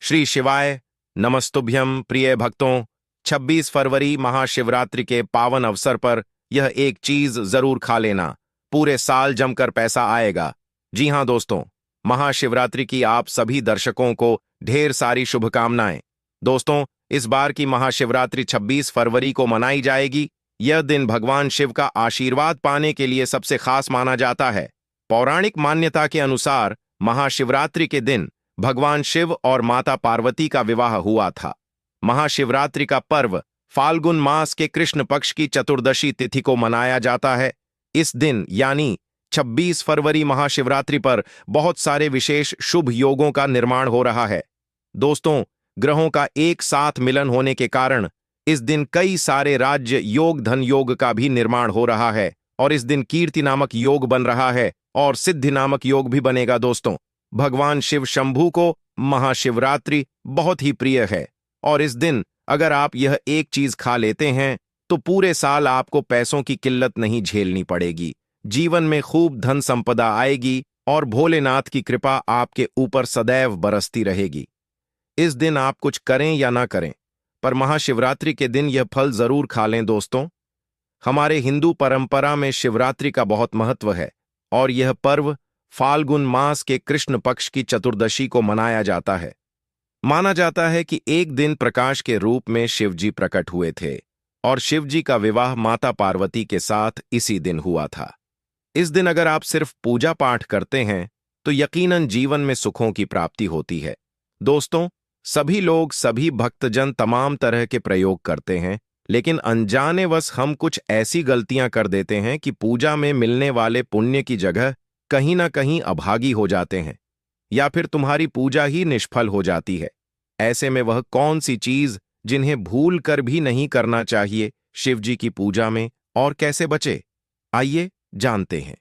श्री शिवाय नमस्तुभ्यम प्रिय भक्तों। 26 फरवरी महाशिवरात्रि के पावन अवसर पर यह एक चीज जरूर खा लेना, पूरे साल जमकर पैसा आएगा। जी हां दोस्तों, महाशिवरात्रि की आप सभी दर्शकों को ढेर सारी शुभकामनाएं। दोस्तों, इस बार की महाशिवरात्रि 26 फरवरी को मनाई जाएगी। यह दिन भगवान शिव का आशीर्वाद पाने के लिए सबसे खास माना जाता है। पौराणिक मान्यता के अनुसार महाशिवरात्रि के दिन भगवान शिव और माता पार्वती का विवाह हुआ था। महाशिवरात्रि का पर्व फाल्गुन मास के कृष्ण पक्ष की चतुर्दशी तिथि को मनाया जाता है। इस दिन यानी 26 फरवरी महाशिवरात्रि पर बहुत सारे विशेष शुभ योगों का निर्माण हो रहा है। दोस्तों, ग्रहों का एक साथ मिलन होने के कारण इस दिन कई सारे राज्य योग धन योग का भी निर्माण हो रहा है और इस दिन कीर्ति नामक योग बन रहा है और सिद्धि नामक योग भी बनेगा। दोस्तों, भगवान शिव शंभू को महाशिवरात्रि बहुत ही प्रिय है और इस दिन अगर आप यह एक चीज खा लेते हैं तो पूरे साल आपको पैसों की किल्लत नहीं झेलनी पड़ेगी। जीवन में खूब धन संपदा आएगी और भोलेनाथ की कृपा आपके ऊपर सदैव बरसती रहेगी। इस दिन आप कुछ करें या ना करें, पर महाशिवरात्रि के दिन यह फल जरूर खा लें। दोस्तों, हमारे हिंदू परंपरा में शिवरात्रि का बहुत महत्व है और यह पर्व फाल्गुन मास के कृष्ण पक्ष की चतुर्दशी को मनाया जाता है। माना जाता है कि एक दिन प्रकाश के रूप में शिवजी प्रकट हुए थे और शिवजी का विवाह माता पार्वती के साथ इसी दिन हुआ था। इस दिन अगर आप सिर्फ पूजा पाठ करते हैं तो यकीनन जीवन में सुखों की प्राप्ति होती है। दोस्तों, सभी लोग, सभी भक्तजन तमाम तरह के प्रयोग करते हैं, लेकिन अनजानेवश हम कुछ ऐसी गलतियां कर देते हैं कि पूजा में मिलने वाले पुण्य की जगह कहीं ना कहीं अभागी हो जाते हैं या फिर तुम्हारी पूजा ही निष्फल हो जाती है। ऐसे में वह कौन सी चीज जिन्हें भूल कर भी नहीं करना चाहिए शिवजी की पूजा में, और कैसे बचे, आइए जानते हैं।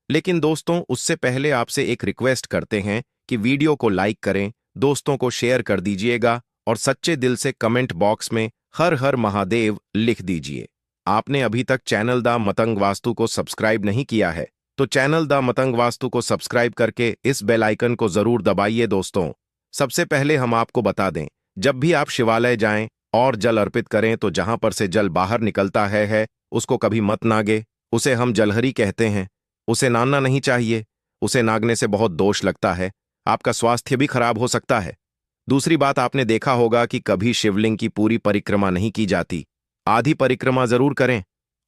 लेकिन दोस्तों, उससे पहले आपसे एक रिक्वेस्ट करते हैं कि वीडियो को लाइक करें, दोस्तों को शेयर कर दीजिएगा और सच्चे दिल से कमेंट बॉक्स में हर हर महादेव लिख दीजिए। आपने अभी तक चैनल द मतंग वास्तु को सब्सक्राइब नहीं किया है तो चैनल द मतंग वास्तु को सब्सक्राइब करके इस बेल आइकन को जरूर दबाइए। दोस्तों, सबसे पहले हम आपको बता दें, जब भी आप शिवालय जाएं और जल अर्पित करें तो जहां पर से जल बाहर निकलता है उसको कभी मत नागे। उसे हम जलहरी कहते हैं। उसे नागना नहीं चाहिए। उसे नागने से बहुत दोष लगता है, आपका स्वास्थ्य भी खराब हो सकता है। दूसरी बात, आपने देखा होगा कि कभी शिवलिंग की पूरी परिक्रमा नहीं की जाती, आधी परिक्रमा जरूर करें।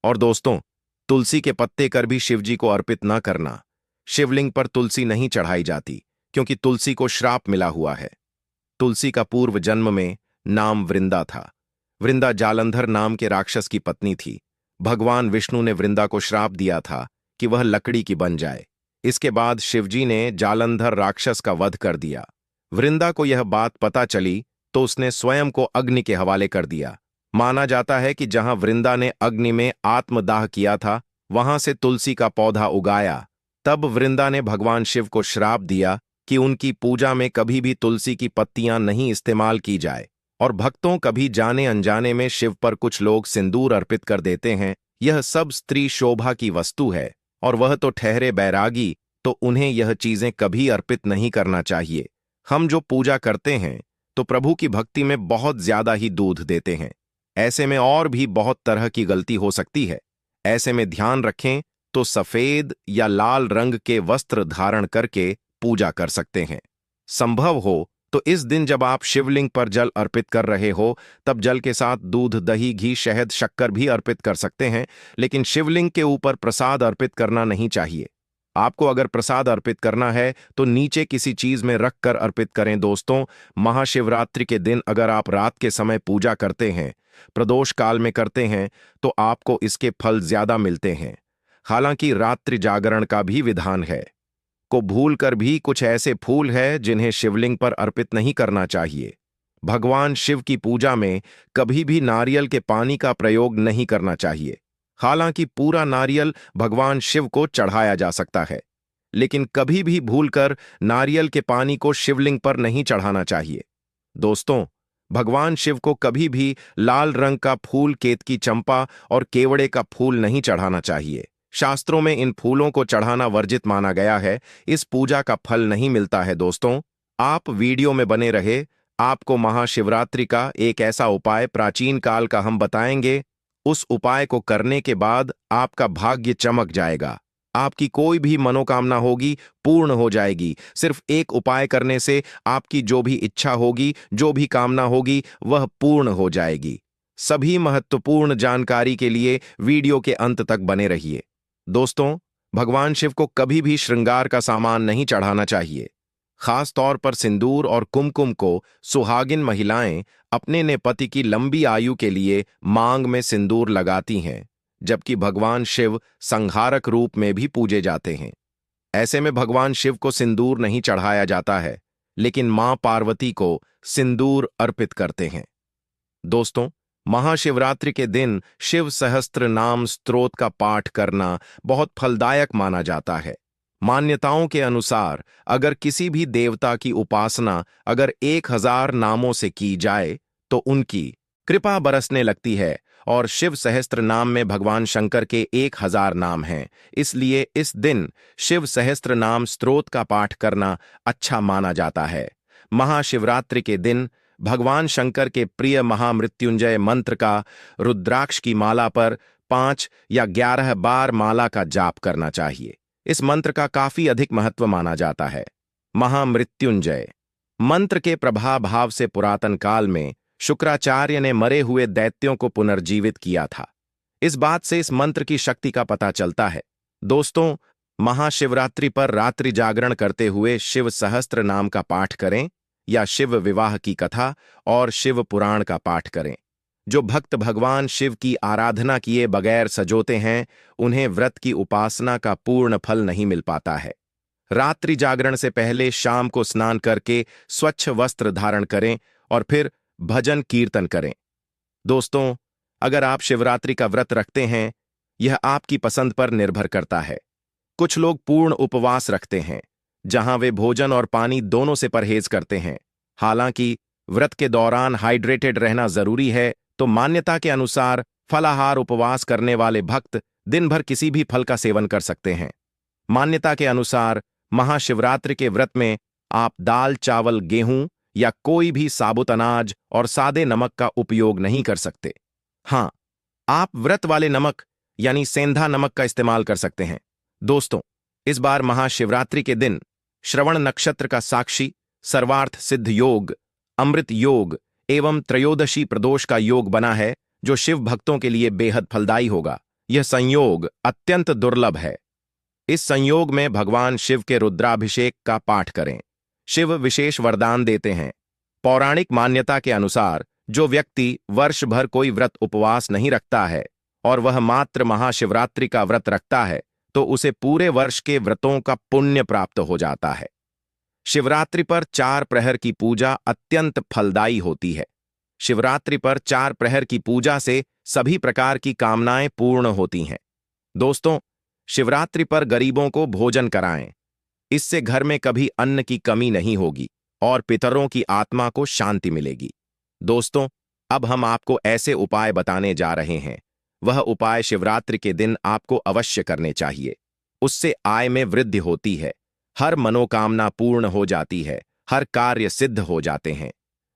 और दोस्तों, तुलसी के पत्ते कर भी शिवजी को अर्पित न करना। शिवलिंग पर तुलसी नहीं चढ़ाई जाती क्योंकि तुलसी को श्राप मिला हुआ है। तुलसी का पूर्व जन्म में नाम वृंदा था। वृंदा जालंधर नाम के राक्षस की पत्नी थी। भगवान विष्णु ने वृंदा को श्राप दिया था कि वह लकड़ी की बन जाए। इसके बाद शिवजी ने जालंधर राक्षस का वध कर दिया। वृंदा को यह बात पता चली तो उसने स्वयं को अग्नि के हवाले कर दिया। माना जाता है कि जहां वृंदा ने अग्नि में आत्मदाह किया था वहां से तुलसी का पौधा उगाया। तब वृंदा ने भगवान शिव को श्राप दिया कि उनकी पूजा में कभी भी तुलसी की पत्तियां नहीं इस्तेमाल की जाए। और भक्तों, कभी जाने अनजाने में शिव पर कुछ लोग सिंदूर अर्पित कर देते हैं। यह सब स्त्री शोभा की वस्तु है और वह तो ठहरे बैरागी, तो उन्हें यह चीजें कभी अर्पित नहीं करना चाहिए। हम जो पूजा करते हैं तो प्रभु की भक्ति में बहुत ज्यादा ही दूध देते हैं। ऐसे में और भी बहुत तरह की गलती हो सकती है। ऐसे में ध्यान रखें तो सफेद या लाल रंग के वस्त्र धारण करके पूजा कर सकते हैं। संभव हो तो इस दिन जब आप शिवलिंग पर जल अर्पित कर रहे हो तब जल के साथ दूध, दही, घी, शहद, शक्कर भी अर्पित कर सकते हैं, लेकिन शिवलिंग के ऊपर प्रसाद अर्पित करना नहीं चाहिए। आपको अगर प्रसाद अर्पित करना है तो नीचे किसी चीज में रख कर अर्पित करें। दोस्तों, महाशिवरात्रि के दिन अगर आप रात के समय पूजा करते हैं, प्रदोष काल में करते हैं, तो आपको इसके फल ज्यादा मिलते हैं। हालांकि रात्रि जागरण का भी विधान है। को भूल कर भी कुछ ऐसे फूल है जिन्हें शिवलिंग पर अर्पित नहीं करना चाहिए। भगवान शिव की पूजा में कभी भी नारियल के पानी का प्रयोग नहीं करना चाहिए। हालांकि पूरा नारियल भगवान शिव को चढ़ाया जा सकता है, लेकिन कभी भी भूलकर नारियल के पानी को शिवलिंग पर नहीं चढ़ाना चाहिए। दोस्तों, भगवान शिव को कभी भी लाल रंग का फूल, केतकी चंपा और केवड़े का फूल नहीं चढ़ाना चाहिए। शास्त्रों में इन फूलों को चढ़ाना वर्जित माना गया है। इस पूजा का फल नहीं मिलता है। दोस्तों, आप वीडियो में बने रहे, आपको महाशिवरात्रि का एक ऐसा उपाय प्राचीन काल का हम बताएंगे। उस उपाय को करने के बाद आपका भाग्य चमक जाएगा। आपकी कोई भी मनोकामना होगी पूर्ण हो जाएगी। सिर्फ एक उपाय करने से आपकी जो भी इच्छा होगी, जो भी कामना होगी, वह पूर्ण हो जाएगी। सभी महत्वपूर्ण जानकारी के लिए वीडियो के अंत तक बने रहिए। दोस्तों, भगवान शिव को कभी भी श्रृंगार का सामान नहीं चढ़ाना चाहिए। खास तौर पर सिंदूर और कुमकुम को सुहागिन महिलाएं अपने ने पति की लंबी आयु के लिए मांग में सिंदूर लगाती हैं, जबकि भगवान शिव संहारक रूप में भी पूजे जाते हैं। ऐसे में भगवान शिव को सिंदूर नहीं चढ़ाया जाता है, लेकिन मां पार्वती को सिंदूर अर्पित करते हैं। दोस्तों, महाशिवरात्रि के दिन शिव सहस्त्र नाम स्तोत्र का पाठ करना बहुत फलदायक माना जाता है। मान्यताओं के अनुसार अगर किसी भी देवता की उपासना अगर 1000 नामों से की जाए तो उनकी कृपा बरसने लगती है, और शिव सहस्त्र नाम में भगवान शंकर के 1000 नाम हैं। इसलिए इस दिन शिव सहस्त्र नाम स्तोत्र का पाठ करना अच्छा माना जाता है। महाशिवरात्रि के दिन भगवान शंकर के प्रिय महामृत्युंजय मंत्र का रुद्राक्ष की माला पर 5 या 11 बार माला का जाप करना चाहिए। इस मंत्र का काफी अधिक महत्व माना जाता है। महामृत्युंजय मंत्र के प्रभाव से पुरातन काल में शुक्राचार्य ने मरे हुए दैत्यों को पुनर्जीवित किया था। इस बात से इस मंत्र की शक्ति का पता चलता है। दोस्तों, महाशिवरात्रि पर रात्रि जागरण करते हुए शिव सहस्त्र नाम का पाठ करें या शिव विवाह की कथा और शिव पुराण का पाठ करें। जो भक्त भगवान शिव की आराधना किए बगैर सजोते हैं, उन्हें व्रत की उपासना का पूर्ण फल नहीं मिल पाता है। रात्रि जागरण से पहले शाम को स्नान करके स्वच्छ वस्त्र धारण करें और फिर भजन कीर्तन करें। दोस्तों, अगर आप शिवरात्रि का व्रत रखते हैं, यह आपकी पसंद पर निर्भर करता है। कुछ लोग पूर्ण उपवास रखते हैं, जहां वे भोजन और पानी दोनों से परहेज करते हैं। हालांकि व्रत के दौरान हाइड्रेटेड रहना जरूरी है, तो मान्यता के अनुसार फलाहार उपवास करने वाले भक्त दिन भर किसी भी फल का सेवन कर सकते हैं। मान्यता के अनुसार महाशिवरात्रि के व्रत में आप दाल, चावल, गेहूं या कोई भी साबुत अनाज और सादे नमक का उपयोग नहीं कर सकते। हां, आप व्रत वाले नमक यानी सेंधा नमक का इस्तेमाल कर सकते हैं। दोस्तों, इस बार महाशिवरात्रि के दिन श्रवण नक्षत्र का साक्षी सर्वार्थ सिद्ध योग, अमृत योग एवं त्रयोदशी प्रदोष का योग बना है, जो शिव भक्तों के लिए बेहद फलदायी होगा। यह संयोग अत्यंत दुर्लभ है। इस संयोग में भगवान शिव के रुद्राभिषेक का पाठ करें। शिव विशेष वरदान देते हैं। पौराणिक मान्यता के अनुसार जो व्यक्ति वर्ष भर कोई व्रत उपवास नहीं रखता है और वह मात्र महाशिवरात्रि का व्रत रखता है, तो उसे पूरे वर्ष के व्रतों का पुण्य प्राप्त हो जाता है। शिवरात्रि पर 4 प्रहर की पूजा अत्यंत फलदायी होती है। शिवरात्रि पर 4 प्रहर की पूजा से सभी प्रकार की कामनाएं पूर्ण होती हैं। दोस्तों, शिवरात्रि पर गरीबों को भोजन कराएं। इससे घर में कभी अन्न की कमी नहीं होगी और पितरों की आत्मा को शांति मिलेगी। दोस्तों, अब हम आपको ऐसे उपाय बताने जा रहे हैं। वह उपाय शिवरात्रि के दिन आपको अवश्य करने चाहिए। उससे आय में वृद्धि होती है, हर मनोकामना पूर्ण हो जाती है, हर कार्य सिद्ध हो जाते हैं।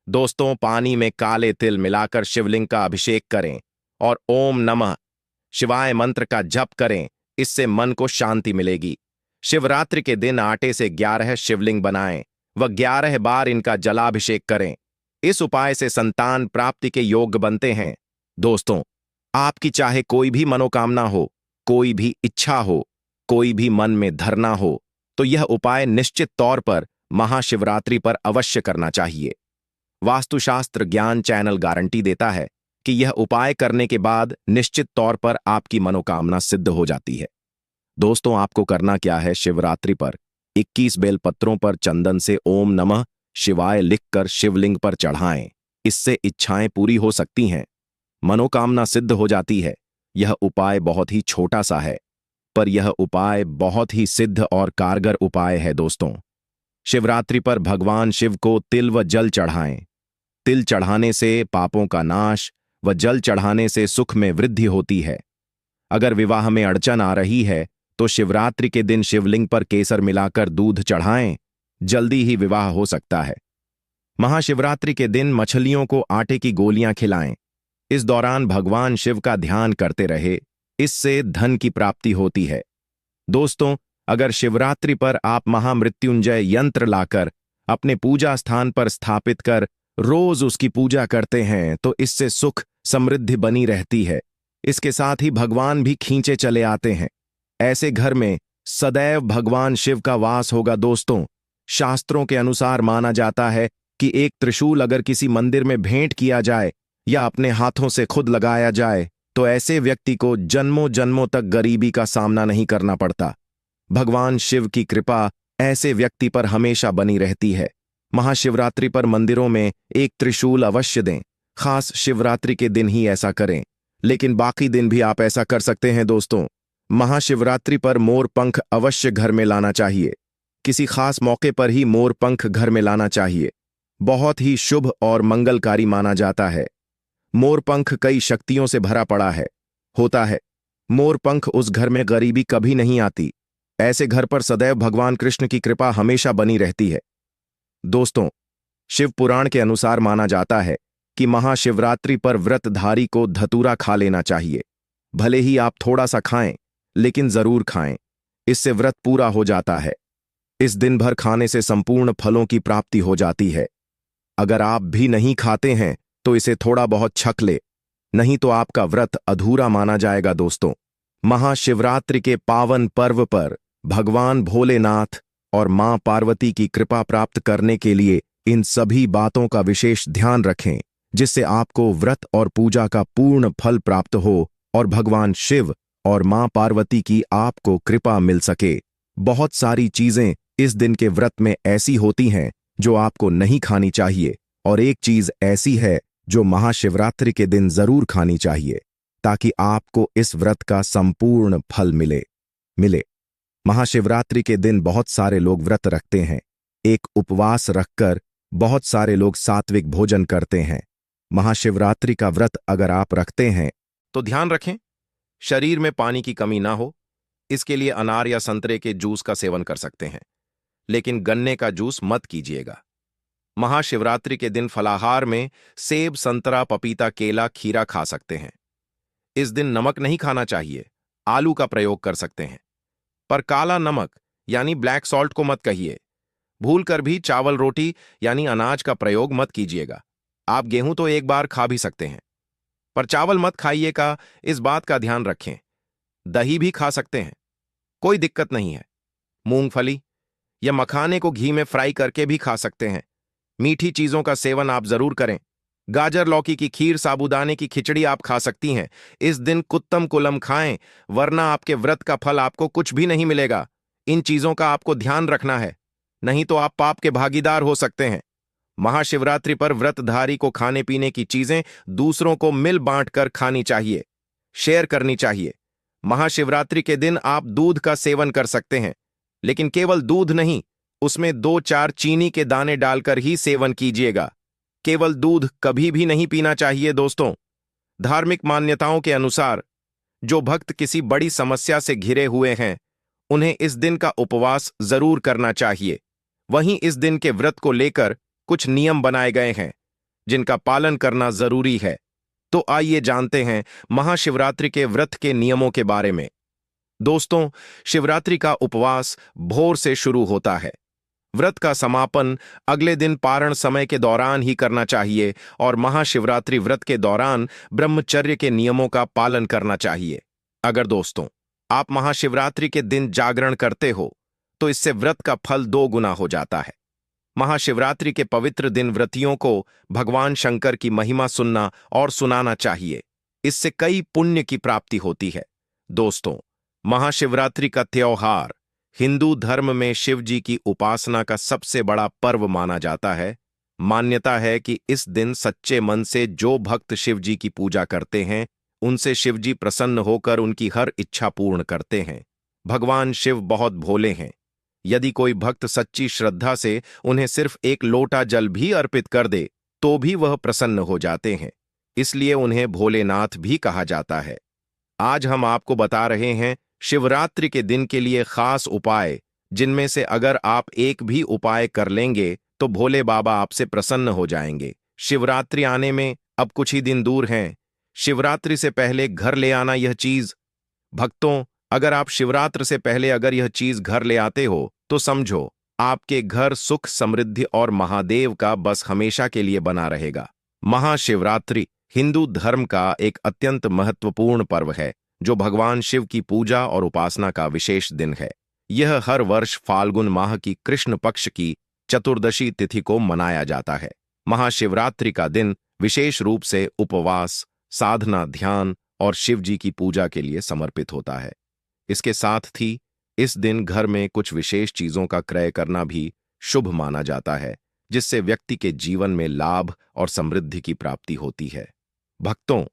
दोस्तों, पानी में काले तिल मिलाकर शिवलिंग का अभिषेक करें और ओम नमः शिवाय मंत्र का जप करें। इससे मन को शांति मिलेगी। शिवरात्रि के दिन आटे से 11 शिवलिंग बनाएं व 11 बार इनका जलाभिषेक करें। इस उपाय से संतान प्राप्ति के योग्य बनते हैं। दोस्तों, आपकी चाहे कोई भी मनोकामना हो, कोई भी इच्छा हो, कोई भी मन में धरना हो, तो यह उपाय निश्चित तौर पर महाशिवरात्रि पर अवश्य करना चाहिए। वास्तुशास्त्र ज्ञान चैनल गारंटी देता है कि यह उपाय करने के बाद निश्चित तौर पर आपकी मनोकामना सिद्ध हो जाती है। दोस्तों, आपको करना क्या है? शिवरात्रि पर 21 बेलपत्रों पर चंदन से ओम नमः शिवाय लिखकर शिवलिंग पर चढ़ाएं। इससे इच्छाएं पूरी हो सकती हैं, मनोकामना सिद्ध हो जाती है। यह उपाय बहुत ही छोटा सा है, पर यह उपाय बहुत ही सिद्ध और कारगर उपाय है। दोस्तों, शिवरात्रि पर भगवान शिव को तिल व जल चढ़ाएं। तिल चढ़ाने से पापों का नाश व जल चढ़ाने से सुख में वृद्धि होती है। अगर विवाह में अड़चन आ रही है तो शिवरात्रि के दिन शिवलिंग पर केसर मिलाकर दूध चढ़ाएं, जल्दी ही विवाह हो सकता है। महाशिवरात्रि के दिन मछलियों को आटे की गोलियां खिलाएं। इस दौरान भगवान शिव का ध्यान करते रहे, इससे धन की प्राप्ति होती है। दोस्तों, अगर शिवरात्रि पर आप महामृत्युंजय यंत्र लाकर अपने पूजा स्थान पर स्थापित कर रोज उसकी पूजा करते हैं तो इससे सुख समृद्धि बनी रहती है। इसके साथ ही भगवान भी खींचे चले आते हैं। ऐसे घर में सदैव भगवान शिव का वास होगा। दोस्तों, शास्त्रों के अनुसार माना जाता है कि एक त्रिशूल अगर किसी मंदिर में भेंट किया जाए या अपने हाथों से खुद लगाया जाए तो ऐसे व्यक्ति को जन्मों जन्मों तक गरीबी का सामना नहीं करना पड़ता। भगवान शिव की कृपा ऐसे व्यक्ति पर हमेशा बनी रहती है। महाशिवरात्रि पर मंदिरों में एक त्रिशूल अवश्य दें। खास शिवरात्रि के दिन ही ऐसा करें, लेकिन बाकी दिन भी आप ऐसा कर सकते हैं। दोस्तों, महाशिवरात्रि पर मोर पंख अवश्य घर में लाना चाहिए। किसी खास मौके पर ही मोर पंख घर में लाना चाहिए। बहुत ही शुभ और मंगलकारी माना जाता है। मोर पंख कई शक्तियों से भरा पड़ा होता है। मोर पंख उस घर में गरीबी कभी नहीं आती। ऐसे घर पर सदैव भगवान कृष्ण की कृपा हमेशा बनी रहती है। दोस्तों, शिव पुराण के अनुसार माना जाता है कि महाशिवरात्रि पर व्रतधारी को धतूरा खा लेना चाहिए। भले ही आप थोड़ा सा खाएं, लेकिन जरूर खाएं। इससे व्रत पूरा हो जाता है। इस दिन भर खाने से संपूर्ण फलों की प्राप्ति हो जाती है। अगर आप भी नहीं खाते हैं तो इसे थोड़ा बहुत छक ले, नहीं तो आपका व्रत अधूरा माना जाएगा। दोस्तों, महाशिवरात्रि के पावन पर्व पर भगवान भोलेनाथ और मां पार्वती की कृपा प्राप्त करने के लिए इन सभी बातों का विशेष ध्यान रखें, जिससे आपको व्रत और पूजा का पूर्ण फल प्राप्त हो और भगवान शिव और मां पार्वती की आपको कृपा मिल सके। बहुत सारी चीजें इस दिन के व्रत में ऐसी होती हैं जो आपको नहीं खानी चाहिए, और एक चीज ऐसी है जो महाशिवरात्रि के दिन जरूर खानी चाहिए, ताकि आपको इस व्रत का संपूर्ण फल मिले। महाशिवरात्रि के दिन बहुत सारे लोग व्रत रखते हैं। एक उपवास रखकर बहुत सारे लोग सात्विक भोजन करते हैं। महाशिवरात्रि का व्रत अगर आप रखते हैं तो ध्यान रखें, शरीर में पानी की कमी ना हो। इसके लिए अनार या संतरे के जूस का सेवन कर सकते हैं, लेकिन गन्ने का जूस मत कीजिएगा। महाशिवरात्रि के दिन फलाहार में सेब, संतरा, पपीता, केला, खीरा खा सकते हैं। इस दिन नमक नहीं खाना चाहिए। आलू का प्रयोग कर सकते हैं, पर काला नमक यानी ब्लैक सॉल्ट को मत कहिए। भूल कर भी चावल रोटी यानी अनाज का प्रयोग मत कीजिएगा। आप गेहूं तो एक बार खा भी सकते हैं, पर चावल मत खाइएगा, इस बात का ध्यान रखें। दही भी खा सकते हैं, कोई दिक्कत नहीं है। मूंगफली या मखाने को घी में फ्राई करके भी खा सकते हैं। मीठी चीजों का सेवन आप जरूर करें। गाजर, लौकी की खीर, साबूदाने की खिचड़ी आप खा सकती हैं। इस दिन कुत्तम कुलम खाएं, वरना आपके व्रत का फल आपको कुछ भी नहीं मिलेगा। इन चीजों का आपको ध्यान रखना है, नहीं तो आप पाप के भागीदार हो सकते हैं। महाशिवरात्रि पर व्रतधारी को खाने पीने की चीजें दूसरों को मिल बांट कर खानी चाहिए, शेयर करनी चाहिए। महाशिवरात्रि के दिन आप दूध का सेवन कर सकते हैं, लेकिन केवल दूध नहीं, उसमें 2-4 चीनी के दाने डालकर ही सेवन कीजिएगा। केवल दूध कभी भी नहीं पीना चाहिए। दोस्तों, धार्मिक मान्यताओं के अनुसार जो भक्त किसी बड़ी समस्या से घिरे हुए हैं, उन्हें इस दिन का उपवास जरूर करना चाहिए। वहीं इस दिन के व्रत को लेकर कुछ नियम बनाए गए हैं, जिनका पालन करना जरूरी है। तो आइए जानते हैं महाशिवरात्रि के व्रत के नियमों के बारे में। दोस्तों, शिवरात्रि का उपवास भोर से शुरू होता है। व्रत का समापन अगले दिन पारण समय के दौरान ही करना चाहिए और महाशिवरात्रि व्रत के दौरान ब्रह्मचर्य के नियमों का पालन करना चाहिए। अगर दोस्तों आप महाशिवरात्रि के दिन जागरण करते हो तो इससे व्रत का फल 2 गुना हो जाता है। महाशिवरात्रि के पवित्र दिन व्रतियों को भगवान शंकर की महिमा सुनना और सुनाना चाहिए। इससे कई पुण्य की प्राप्ति होती है। दोस्तों, महाशिवरात्रि का त्योहार हिंदू धर्म में शिव जी की उपासना का सबसे बड़ा पर्व माना जाता है। मान्यता है कि इस दिन सच्चे मन से जो भक्त शिव जी की पूजा करते हैं, उनसे शिव जी प्रसन्न होकर उनकी हर इच्छा पूर्ण करते हैं। भगवान शिव बहुत भोले हैं। यदि कोई भक्त सच्ची श्रद्धा से उन्हें सिर्फ एक लोटा जल भी अर्पित कर दे, तो भी वह प्रसन्न हो जाते हैं। इसलिए उन्हें भोलेनाथ भी कहा जाता है। आज हम आपको बता रहे हैं शिवरात्रि के दिन के लिए खास उपाय, जिनमें से अगर आप एक भी उपाय कर लेंगे तो भोले बाबा आपसे प्रसन्न हो जाएंगे। शिवरात्रि आने में अब कुछ ही दिन दूर हैं। शिवरात्रि से पहले घर ले आना यह चीज। भक्तों, अगर आप शिवरात्रि से पहले अगर यह चीज घर ले आते हो तो समझो आपके घर सुख समृद्धि और महादेव का बस हमेशा के लिए बना रहेगा। महाशिवरात्रि हिंदू धर्म का एक अत्यंत महत्वपूर्ण पर्व है जो भगवान शिव की पूजा और उपासना का विशेष दिन है। यह हर वर्ष फाल्गुन माह की कृष्ण पक्ष की चतुर्दशी तिथि को मनाया जाता है। महाशिवरात्रि का दिन विशेष रूप से उपवास, साधना, ध्यान और शिव जी की पूजा के लिए समर्पित होता है। इसके साथ ही इस दिन घर में कुछ विशेष चीजों का क्रय करना भी शुभ माना जाता है, जिससे व्यक्ति के जीवन में लाभ और समृद्धि की प्राप्ति होती है। भक्तों,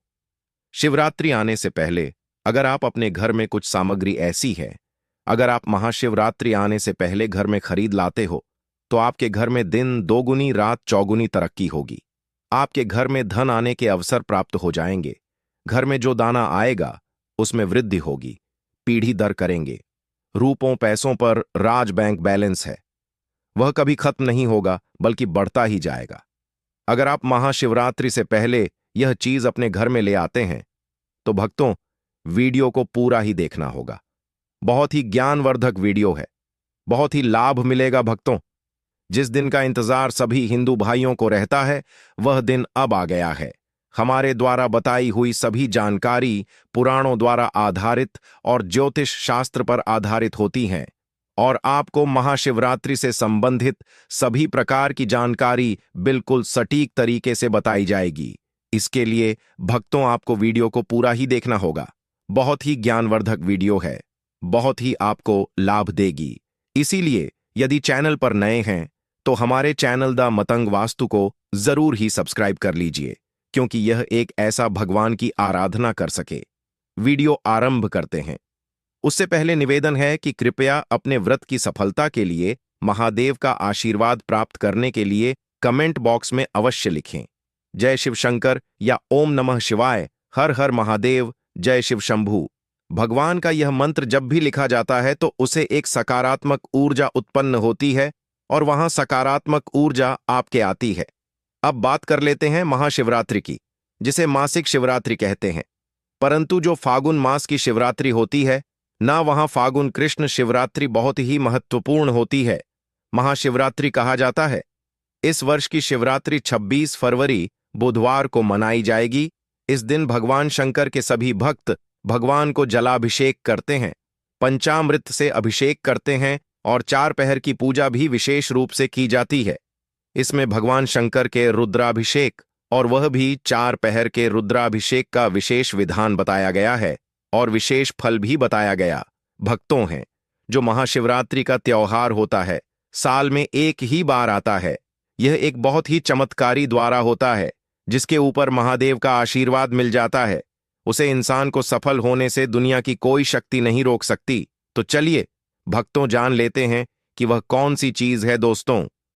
शिवरात्रि आने से पहले अगर आप अपने घर में कुछ सामग्री ऐसी है, अगर आप महाशिवरात्रि आने से पहले घर में खरीद लाते हो तो आपके घर में दिन दोगुनी रात चौगुनी तरक्की होगी। आपके घर में धन आने के अवसर प्राप्त हो जाएंगे। घर में जो दाना आएगा उसमें वृद्धि होगी। पीढ़ी दर करेंगे। रूपों पैसों पर राज बैंक बैलेंस है, वह कभी खत्म नहीं होगा बल्कि बढ़ता ही जाएगा। अगर आप महाशिवरात्रि से पहले यह चीज अपने घर में ले आते हैं तो भक्तों, वीडियो को पूरा ही देखना होगा। बहुत ही ज्ञानवर्धक वीडियो है, बहुत ही लाभ मिलेगा। भक्तों, जिस दिन का इंतजार सभी हिंदू भाइयों को रहता है वह दिन अब आ गया है। हमारे द्वारा बताई हुई सभी जानकारी पुराणों द्वारा आधारित और ज्योतिष शास्त्र पर आधारित होती हैं और आपको महाशिवरात्रि से संबंधित सभी प्रकार की जानकारी बिल्कुल सटीक तरीके से बताई जाएगी। इसके लिए भक्तों आपको वीडियो को पूरा ही देखना होगा। बहुत ही ज्ञानवर्धक वीडियो है, बहुत ही आपको लाभ देगी। इसीलिए यदि चैनल पर नए हैं तो हमारे चैनल द मतंग वास्तु को जरूर ही सब्सक्राइब कर लीजिए, क्योंकि यह एक ऐसा भगवान की आराधना कर सके। वीडियो आरंभ करते हैं। उससे पहले निवेदन है कि कृपया अपने व्रत की सफलता के लिए महादेव का आशीर्वाद प्राप्त करने के लिए कमेंट बॉक्स में अवश्य लिखें जय शिव शंकर या ओम नमः शिवाय, हर हर महादेव, जय शिव शंभू। भगवान का यह मंत्र जब भी लिखा जाता है तो उसे एक सकारात्मक ऊर्जा उत्पन्न होती है और वहां सकारात्मक ऊर्जा आपके आती है। अब बात कर लेते हैं महाशिवरात्रि की, जिसे मासिक शिवरात्रि कहते हैं। परंतु जो फागुन मास की शिवरात्रि होती है ना, वहां फागुन कृष्ण शिवरात्रि बहुत ही महत्वपूर्ण होती है। महाशिवरात्रि कहा जाता है। इस वर्ष की शिवरात्रि 26 फरवरी बुधवार को मनाई जाएगी। इस दिन भगवान शंकर के सभी भक्त भगवान को जलाभिषेक करते हैं, पंचामृत से अभिषेक करते हैं और 4 पहर की पूजा भी विशेष रूप से की जाती है। इसमें भगवान शंकर के रुद्राभिषेक और वह भी 4 पहर के रुद्राभिषेक का विशेष विधान बताया गया है और विशेष फल भी बताया गया। भक्तों हैं, जो महाशिवरात्रि का त्योहार होता है साल में एक ही बार आता है। यह एक बहुत ही चमत्कारी द्वारा होता है जिसके ऊपर महादेव का आशीर्वाद मिल जाता है। उसे इंसान को सफल होने से दुनिया की कोई शक्ति नहीं रोक सकती। तो चलिए भक्तों, जान लेते हैं कि वह कौन सी चीज है। दोस्तों,